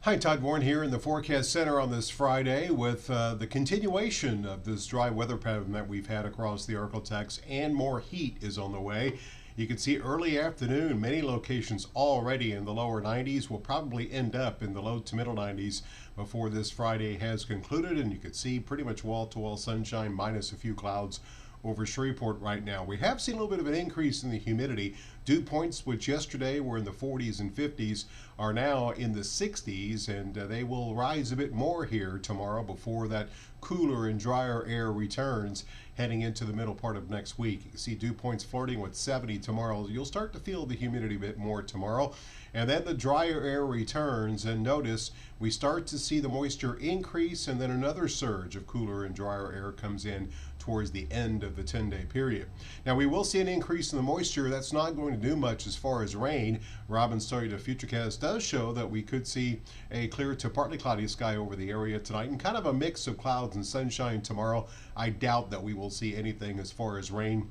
Hi, Todd Warren here in the Forecast Center on this Friday with the continuation of this dry weather pattern that we've had across the ArkLaTex, and more heat is on the way. You can see early afternoon, many locations already in the lower 90s. Will probably end up in the low to middle 90s before this Friday has concluded, and you can see pretty much wall-to-wall sunshine minus a few clouds over Shreveport right now. We have seen a little bit of an increase in the humidity. Dew points, which yesterday were in the 40s and 50s, are now in the 60s, and they will rise a bit more here tomorrow before that cooler and drier air returns heading into the middle part of next week. You can see dew points flirting with 70 tomorrow. You'll start to feel the humidity a bit more tomorrow. And then the drier air returns, and notice we start to see the moisture increase, and then another surge of cooler and drier air comes in towards the end of the 10-day period. Now we will see an increase in the moisture. That's not going to do much as far as rain. Robin's Toyota Futurecast does show that we could see a clear to partly cloudy sky over the area tonight, and kind of a mix of clouds and sunshine tomorrow. I doubt that we will see anything as far as rain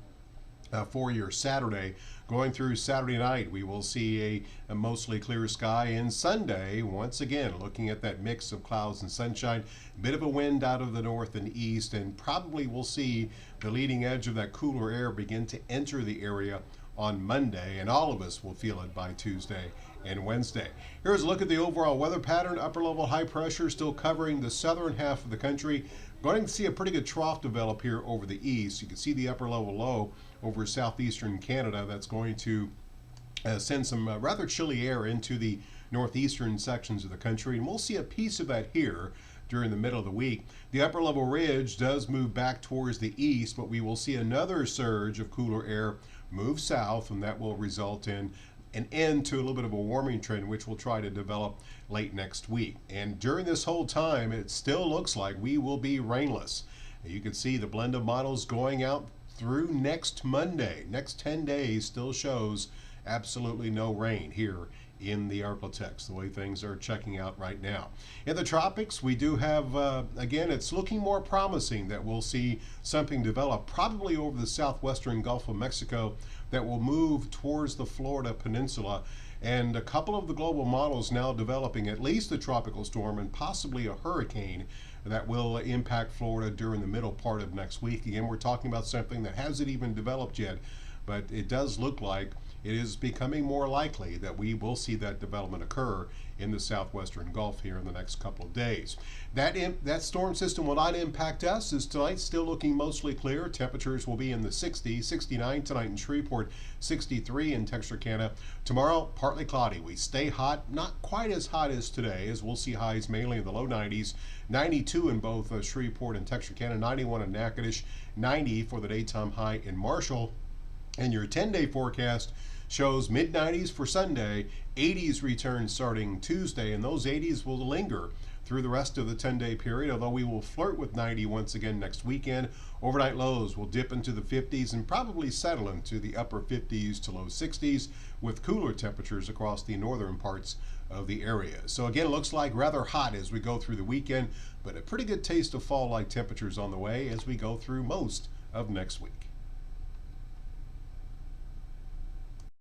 for your Saturday. Going through Saturday night, we will see a mostly clear sky, and Sunday, once again, looking at that mix of clouds and sunshine, a bit of a wind out of the north and east, and probably we'll see the leading edge of that cooler air begin to enter the area on Monday, and all of us will feel it by Tuesday and Wednesday. Here's a look at the overall weather pattern. Upper level high pressure still covering the southern half of the country. Going to see a pretty good trough develop here over the east. You can see the upper level low over southeastern Canada. That's going to send some rather chilly air into the northeastern sections of the country, and we'll see a piece of that here during the middle of the week. The upper level ridge does move back towards the east, but we will see another surge of cooler air move south, and that will result in an end to a little bit of a warming trend, which will try to develop late next week. And during this whole time, it still looks like we will be rainless. You can see the blend of models going out through next Monday. Next 10 days still shows absolutely no rain here in the ArkLaTex, the way things are checking out right now. In the tropics, we do have, again, it's looking more promising that we'll see something develop probably over the southwestern Gulf of Mexico that will move towards the Florida Peninsula. And a couple of the global models now developing at least a tropical storm and possibly a hurricane that will impact Florida during the middle part of next week. Again, we're talking about something that hasn't even developed yet, but it does look like it is becoming more likely that we will see that development occur in the southwestern Gulf here in the next couple of days. That storm system will not impact us, as tonight's still looking mostly clear. Temperatures will be in the 60s, 69 tonight in Shreveport, 63 in Texarkana. Tomorrow, partly cloudy. We stay hot, not quite as hot as today, as we'll see highs mainly in the low 90s, 92 in both Shreveport and Texarkana, 91 in Natchitoches, 90 for the daytime high in Marshall. And your 10-day forecast shows mid-90s for Sunday, 80s return starting Tuesday, and those 80s will linger through the rest of the 10-day period, although we will flirt with 90 once again next weekend. Overnight lows will dip into the 50s and probably settle into the upper 50s to low 60s, with cooler temperatures across the northern parts of the area. So again, it looks like rather hot as we go through the weekend, but a pretty good taste of fall-like temperatures on the way as we go through most of next week.